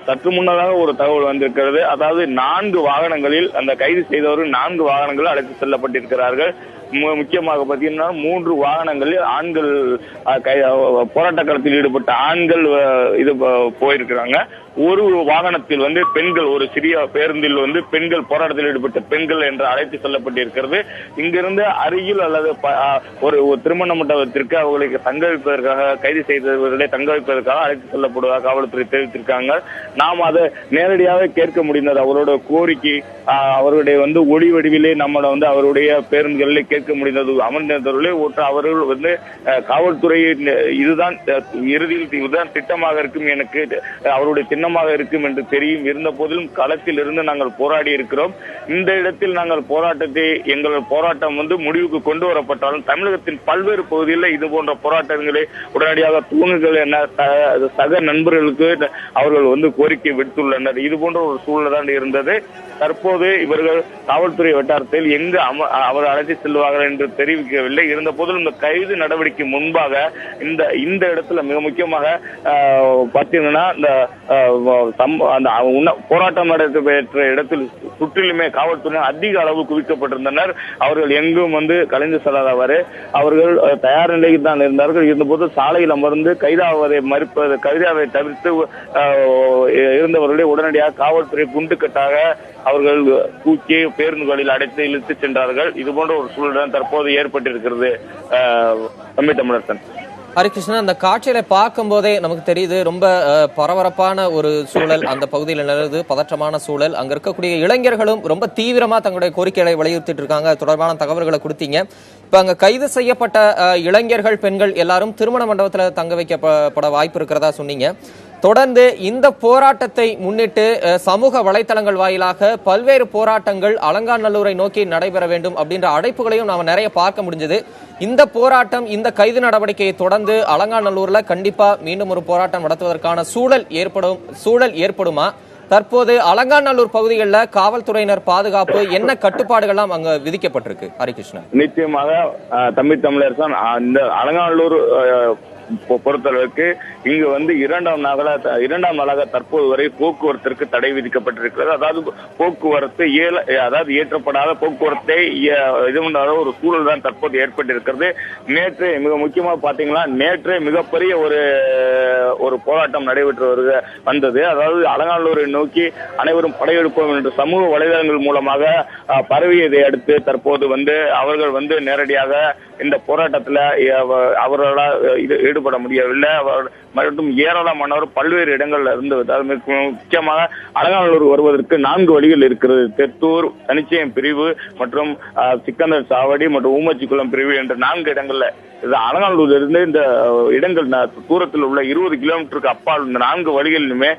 சற்று முன்னதாக ஒரு தகவல் வந்திருக்கிறது. அதாவது 4 வாகனங்களில் அந்த கைது செய்தவர்கள் 4 வாகனங்கள் அழைத்து செல்லப்பட்டிருக்கிறார்கள். முக்கியமாக பார்த்தீங்கன்னா 3 வாகனங்களில் ஆண்கள் போராட்ட களத்தில் ஈடுபட்ட ஆண்கள் இது போயிருக்கிறாங்க. ஒரு வாகனத்தில் பெண்கள், ஒரு சிறிய பேருந்தில் பெண்கள், போராட்டத்தில் ஈடுபட்ட பெண்கள் என்று அழைத்து செல்லப்பட்டிருக்கிறது. இங்கிருந்து அருகில் அல்லது ஒரு திருமண மண்டபத்திற்கு அவர்களுக்கு தங்க வைப்பதற்காக, கைது செய்தவர்களை தங்க வைப்பதற்காக அழைத்து செல்லப்படுவதாக காவல்துறை தெரிவித்திருக்காங்க. நாம் அதை நேரடியாக கேட்க முடிந்தது. அவரோட கோரிக்கை அவருடைய ஒளி வடிவிலே நம்ம அவருடைய பேருந்துகளிலே கேட்க முடிந்தது. அமர்ந்தவர்களே அவர்கள் காவல்துறையின் இதுதான் இறுதியில் இதுதான் திட்டமாக இருக்கும், எனக்கு அவருடைய சின்னமாக இருக்கும் என்று தெரியும். இருந்த போதிலும் களத்தில் இருந்து நாங்கள் போராடி இருக்கிறோம். இந்த இடத்தில் நாங்கள் எங்கள் போராட்டம் முடிவுக்கு கொண்டு வரப்பட்டாலும் தமிழகத்தின் பல்வேறு பகுதிகளில் இது போன்ற போராட்டங்களை உடனடியாக துவங்குங்கள் என சக நண்பர்களுக்கு அவர்கள் கோரிக்கை விடுத்துள்ளனர். இது போன்ற ஒரு சூழல் தான் இருந்தது. தற்போது இவர்கள் காவல்துறை வட்டாரத்தில் எங்கு அவர் அழைத்து செல்வார்கள் என்று தெரிவிக்கவில்லை. இருந்த போதிலும் இந்த கைது நடவடிக்கை முன்பாக இந்த இடத்துல மிக முக்கியமாக பார்த்தீங்கன்னா இந்த போராட்டம் நடைபெற்ற இடத்தில் சுற்றிலுமே காவல்துறையினர் அதிக அளவு குவிக்கப்பட்டிருந்தனர். அவர்கள் எங்கும் கலைந்து செல்லாதவாறு அவர்கள் தயார் நிலையில் தான் இருந்தார்கள். இருந்தபோது சாலையில் அமர்ந்து கைதாவதை தவிர்த்து இருந்தவர்களை உடனடியாக காவல்துறை குண்டுக்கட்டாக அவர்கள் தூக்கி பேருந்துகளில் அடைத்து இழுத்து சென்றார்கள். இது போன்ற ஒரு சூழல் தற்போது ஏற்பட்டிருக்கிறது. தமிழரசன். ஹரிகிருஷ்ணன், அந்த காட்சியில பார்க்கும் போதே நமக்கு தெரியுது ரொம்ப பரபரப்பான ஒரு சூழல் அந்த பகுதியில் நிலவுது, பதற்றமான சூழல். அங்க இருக்கக்கூடிய இளைஞர்களும் ரொம்ப தீவிரமா தங்களுடைய கோரிக்கைகளை வலியுறுத்திட்டு இருக்காங்க. தொடர்பான தகவல்களை கொடுத்தீங்க. இப்ப அங்க கைது செய்யப்பட்ட இளைஞர்கள், பெண்கள் எல்லாரும் திருமண மண்டபத்துல தங்க வைக்கப்பட வாய்ப்பு இருக்கிறதா சொன்னீங்க. தொடர்ந்து இந்த போராட்டத்தை முன்னிட்டு சமூக வலைதளங்கள் வாயிலாக பல்வேறு போராட்டங்கள் அலங்காநல்லூரை நோக்கி நடைபெற வேண்டும் அப்படின்ற அழைப்புகளையும் நாம நிறைய பார்க்க முடிஞ்சது. இந்த போராட்டம், இந்த கைது நடவடிக்கையை தொடர்ந்து அலங்காநல்லூர்ல கண்டிப்பா மீண்டும் ஒரு போராட்டம் நடத்துவதற்கான சூழல் ஏற்படுமா? தற்போது அலங்காநல்லூர் பகுதிகளில் காவல்துறையினர் பாதுகாப்பு என்ன கட்டுப்பாடுகள்லாம் அங்க விதிக்கப்பட்டிருக்கு? ஹரிகிருஷ்ணன். நிச்சயமாக தமிழரசன், இந்த அலங்காநல்லூர் பொறுத்தளவுக்கு இங்கு இரண்டாம் நாளாக தற்போது வரை போக்குவரத்திற்கு தடை விதிக்கப்பட்டிருக்கிறது. அதாவது போக்குவரத்து ஏற்றப்படாத போக்குவரத்தை ஒரு சூழல் தான் தற்போது ஏற்பட்டிருக்கிறது. நேற்று மிக முக்கியமாக பாத்தீங்கன்னா, நேற்று மிகப்பெரிய ஒரு போராட்டம் நடைபெற்று வந்தது. அதாவது அலங்காநல்லூரை நோக்கி அனைவரும் படையெடுப்போம் என்று சமூக வலைதளங்கள் மூலமாக பரவியதை அடுத்து தற்போது அவர்கள் நேரடியாக இந்த போராட்டத்தில் அவர்களால் ஈடுபட முடியவில்லை. மற்றும் ஏராளமானவர் பல்வேறு இடங்கள்ல இருந்து, முக்கியமாக அலங்காநல்லூர் வருவதற்கு 4 வழிகள் இருக்கிறது. தெத்தூர், தனிச்சயம் பிரிவு மற்றும் சிக்கந்தர் சாவடி மற்றும் ஊமச்சிக்குளம் பிரிவு என்ற 4 இடங்கள்ல அலங்காநல்லூர்ல இருந்து இந்த இடங்கள் தூரத்தில் உள்ள 20 கிலோமீட்டருக்கு அப்பால் இந்த 4 வழிகளிலுமே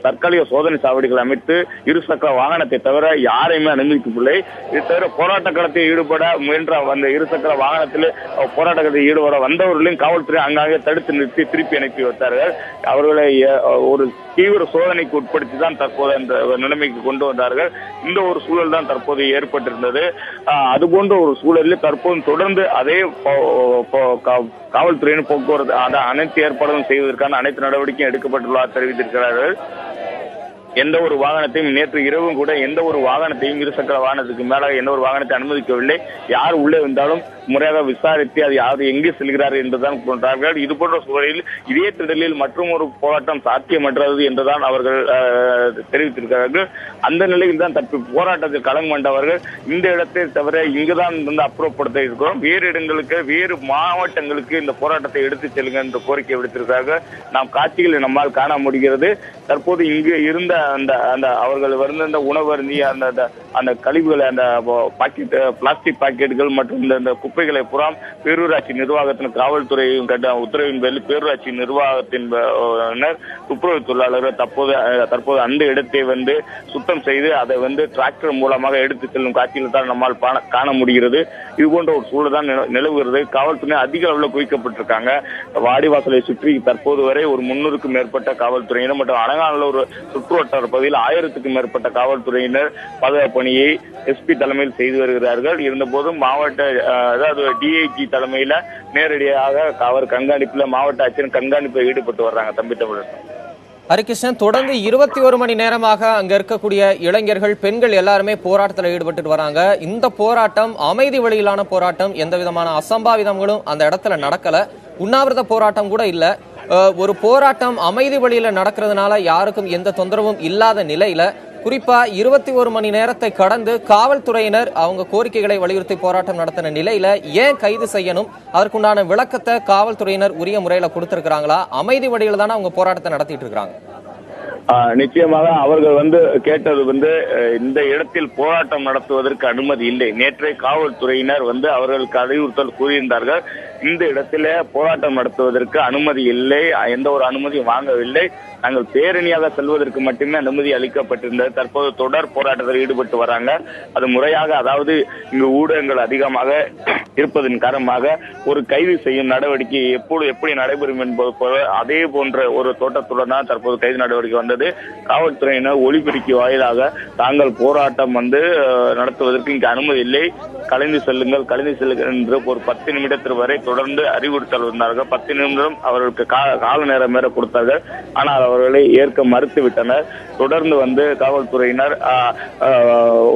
தற்காலிக சோதனை சாவடிகள் அமைத்து இருசக்கர வாகனத்தை தவிர யாரையுமே அனுமதிக்கவில்லை. இது தவிர போராட்ட களத்தில் ஈடுபட முயன்ற அந்த இருசக்கர வாகனத்தில் போராட்ட களத்தில் ஈடுபட வந்தவர்களையும் காவல்துறை அங்காங்கே தடுத்து நிறுத்தி திருப்பி அனுப்பி வைத்தார்கள். அவர்களை ஒரு தீவிர சோதனைக்கு உட்படுத்தி தான் தற்போது அந்த நிலைமைக்கு கொண்டு வந்தார்கள். இந்த ஒரு சூழல் தான் தற்போது ஏற்பட்டிருந்தது. அதுபோன்ற ஒரு சூழலில் தற்போது தொடர்ந்து அதே காவல்துறையின் போக்குவரத்து அனைத்து ஏற்பாடுகளும் செய்வதற்கான அனைத்து நடவடிக்கையும் எடுக்கப்பட்டுள்ளதாக தெரிவித்திருக்கிறார்கள். எந்த ஒரு வாகனத்தையும் நேற்று இரவும் கூட எந்த ஒரு வாகனத்தையும் இருசக்கர வாகனத்துக்கு மேலாக எந்த ஒரு வாகனத்தை அனுமதிக்கவில்லை. யார் உள்ளே வந்தாலும் முறையாக விசாரித்து அது யார் எங்கே செல்கிறார் என்றுதான் கொண்டார்கள். இது போன்ற சூழலில் இதே திடலில் மற்றும் ஒரு போராட்டம் சாத்தியமற்றது என்றுதான் அவர்கள் தெரிவித்திருக்கிறார்கள். அந்த நிலையில் தான் தற்போது போராட்டத்தில் களம் கொண்டவர்கள் இந்த இடத்தை தவிர இங்குதான் வந்து அப்புறப்படுத்த இருக்கிறோம். வேறு இடங்களுக்கு வேறு மாவட்டங்களுக்கு இந்த போராட்டத்தை எடுத்துச் செல்லுங்க என்ற கோரிக்கை விடுத்திருக்கிறார்கள். நாம் காட்சிகளை நம்மால் காண முடிகிறது. தற்போது இங்கு இருந்த அந்த அவர்கள் வருந்த உணவு அருந்திய அந்த கழிவுகளை அந்த பாக்கெட் பிளாஸ்டிக் பாக்கெட்டுகள் மற்றும் இந்த குப்பைகளை புறம் பேரூராட்சி நிர்வாகத்தின் காவல்துறையும் உத்தரவின் பேரில் பேரூராட்சி நிர்வாகத்தின் துப்புரவு தொழிலாளர்கள் தற்போது அந்த இடத்தை வந்து சுத்தம் செய்து அதை வந்து டிராக்டர் மூலமாக எடுத்து செல்லும் காட்சியில் தான் நம்மால் காண முடிகிறது. இது போன்ற ஒரு சூழல் தான் நிலவுகிறது. காவல்துறை அதிக அளவில் குவிக்கப்பட்டிருக்காங்க. வாடிவாசலை சுற்றி தற்போது வரை ஒரு 300க்கும் மேற்பட்ட காவல்துறையினர் மற்றும் அலங்காநல்லூர் சுற்றுவட்டார பகுதியில் 1000க்கும் மேற்பட்ட காவல்துறையினர் பாதுகாப்பு பணியை எஸ்பி தலைமையில் செய்து வருகிறார்கள். இருந்தபோதும் மாவட்ட அதாவது டிஐஜி தலைமையில நேரடியாக அவர் கண்காணிப்புல மாவட்ட ஆட்சியர் கண்காணிப்பில் ஈடுபட்டு வர்றாங்க. தம்பி தமிழர் ஹரிகிருஷ்ணன், தொடர்ந்து 21 மணி நேரமாக அங்க இருக்கக்கூடிய இளைஞர்கள் பெண்கள் எல்லாருமே போராட்டத்தில் ஈடுபட்டு வராங்க. இந்த போராட்டம் அமைதி வழியிலான போராட்டம், எந்த விதமான அசம்பாவிதங்களும் அந்த இடத்துல நடக்கல. உண்ணாவிரத போராட்டம் கூட இல்ல. ஒரு போராட்டம் அமைதி வழியில நடக்கிறதுனால யாருக்கும் எந்த தொந்தரவும் இல்லாத நிலையில குறிப்பா 21 மணி நேரத்தை கடந்து காவல்துறையினர் அவங்க கோரிக்கைகளை வலியுறுத்தி போராட்டம் நடத்தின நிலையில ஏன் கைது செய்யணும்? அதற்குண்டான விளக்கத்தை காவல்துறையினர் உரிய முறையில கொடுத்திருக்கிறாங்களா? அமைதி வழியில தானே அவங்க போராட்டத்தை நடத்திட்டு இருக்காங்க. நிச்சயமாக அவர்கள் வந்து கேட்டது வந்து இந்த இடத்தில் போராட்டம் நடத்துவதற்கு அனுமதி இல்லை. நேற்றைய காவல்துறையினர் வந்து அவர்களுக்கு அறிவுறுத்தல் கூறியிருந்தார்கள். இந்த இடத்துல போராட்டம் நடத்துவதற்கு அனுமதி இல்லை, எந்த ஒரு அனுமதியும் வாங்கவில்லை. நாங்கள் பேரணியாக செல்வதற்கு மட்டுமே அனுமதி அளிக்கப்பட்டிருந்தது. தற்போது தொடர் போராட்டத்தில் ஈடுபட்டு வராங்க. அது முறையாக, அதாவது இங்கு ஊடகங்கள் அதிகமாக இருப்பதன் காரணமாக ஒரு கைது செய்யும் நடவடிக்கை எப்படி நடைபெறும் என்பது போல அதே போன்ற ஒரு தோட்டத்துடன் தான் தற்போது கைது நடவடிக்கை வந்தது. காவல்துறையினர் ஒலிபெருக்கி வாயிலாக தாங்கள் போராட்டம் வந்து நடத்துவதற்கு இங்கு அனுமதி இல்லை, கலைந்து செல்லுங்கள் என்று ஒரு 10 நிமிடத்திற்கு வரை தொடர்ந்து அறிவுறுத்தல் வந்தார்கள். 10 நிமிடம் அவர்களுக்கு கால நேரம் மேல கொடுத்தார்கள். ஆனால் அவர்களை ஏற்க மறுத்து விட்டனர். தொடர்ந்து வந்து காவல்துறையினர்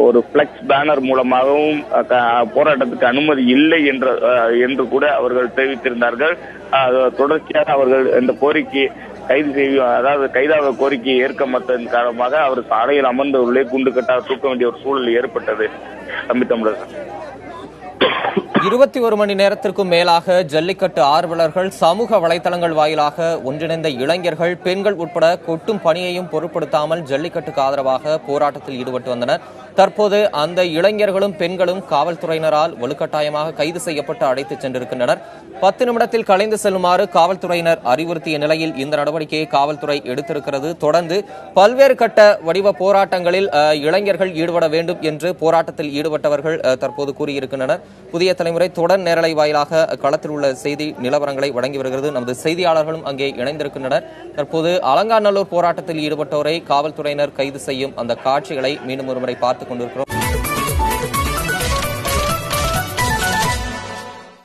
ஒரு பிளெக்ஸ் பேனர் மூலமாகவும் போராட்டத்துக்கு அனுமதி இல்லை என்று கூட அவர்கள் தெரிவித்திருந்தார்கள். தொடர்ச்சியாக அவர்கள் இந்த கோரிக்கை கைதாக கோரிக்கையை ஏற்க மறுத்ததன் காரணமாக அவர் சாலையில் அமர்ந்த உள்ளே குண்டு கட்டாக தூக்க வேண்டிய ஒரு சூழல் ஏற்பட்டது. தம்பி தமிழர் 21 மணி நேரத்திற்கும் மேலாக ஜல்லிக்கட்டு ஆர்வலர்கள் சமூக வலைதளங்கள் வாயிலாக ஒன்றிணைந்த இளைஞர்கள் பெண்கள் உட்பட கொட்டும் பணியையும் பொருட்படுத்தாமல் ஜல்லிக்கட்டுக்கு ஆதரவாக போராட்டத்தில் ஈடுபட்டு வந்தனர். தற்போது அந்த இளைஞர்களும் பெண்களும் காவல்துறையினரால் வலுக்கட்டாயமாக கைது செய்யப்பட்டு அழைத்துச் சென்றிருக்கின்றனர். 10 நிமிடத்தில் கலைந்து செல்லுமாறு காவல்துறையினர் அறிவுறுத்திய நிலையில் இந்த நடவடிக்கையை காவல்துறை எடுத்திருக்கிறது. தொடர்ந்து பல்வேறு கட்ட வடிவ போராட்டங்களில் இளைஞர்கள் ஈடுபட வேண்டும் என்று போராட்டத்தில் ஈடுபட்டவர்கள் தற்போது கூறியிருக்கின்றனர். புதிய தலைமுறை தொடர் நேரலை வாயிலாக களத்தில் உள்ள செய்தி நிலவரங்களை வழங்கி வருகிறது. நமது செய்தியாளர்களும் அங்கே இணைந்திருக்கின்றனர். தற்போது அலங்காநல்லூர் போராட்டத்தில் ஈடுபட்டோரை காவல்துறையினர் கைது செய்யும் அந்த காட்சிகளை மீண்டும் ஒருமுறை பார்த்துக் கொண்டிருக்கிறோம்.